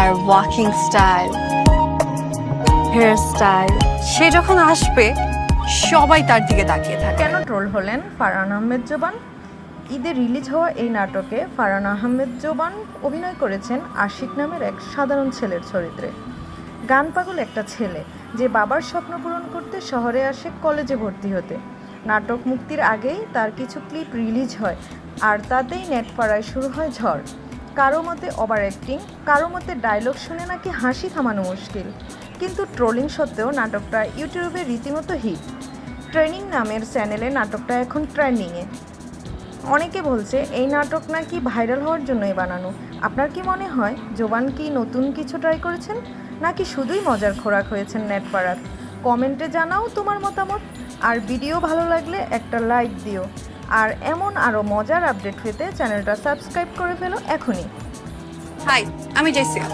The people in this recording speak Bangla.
তার ওয়াকিং স্টাইল, হেয়ার স্টাইল, সে যখন আসবে সবাই তার দিকে তাকিয়ে থাকে। কেন ট্রোল হলেন ফারহান আহমেদ জোবান? ঈদে রিলিজ হওয়া এই নাটকে ফারহান আহমেদ জোবান অভিনয় করেছেন আশিক নামের এক সাধারণ ছেলের চরিত্রে। গান পাগল একটা ছেলে যে বাবার স্বপ্ন পূরণ করতে শহরে আসে কলেজে ভর্তি হতে। নাটক মুক্তির আগেই তার কিছু ক্লিপ রিলিজ হয়, আর তাতেই নেটপাড়ায় শুরু হয় ঝড়। কারো মতে ওভার অ্যাক্টিং, কারো মতে ডায়লগ শুনে নাকি হাসি থামানো মুশকিল। কিন্তু ট্রোলিং সত্ত্বেও নাটকটা ইউটিউবে রীতিমতো হিট। ট্রেনিং নামের চ্যানেলে নাটকটা এখন ট্রেন্ডিংয়ে। অনেকে বলছে এই নাটক নাকি ভাইরাল হওয়ার জন্যই বানানো। আপনার কি মনে হয় জোবান কি নতুন কিছু ট্রাই করেছেন, নাকি শুধুই মজার খোরাক হয়েছেন নেটপাড়ার? কমেন্টে জানাও তোমার মতামত। আর ভিডিও ভালো লাগলে একটা লাইক দিও। আর এমন আরও মজার আপডেট পেতে চ্যানেলটা সাবস্ক্রাইব করে ফেলো এখনই। হাই, আমি জেসিকা।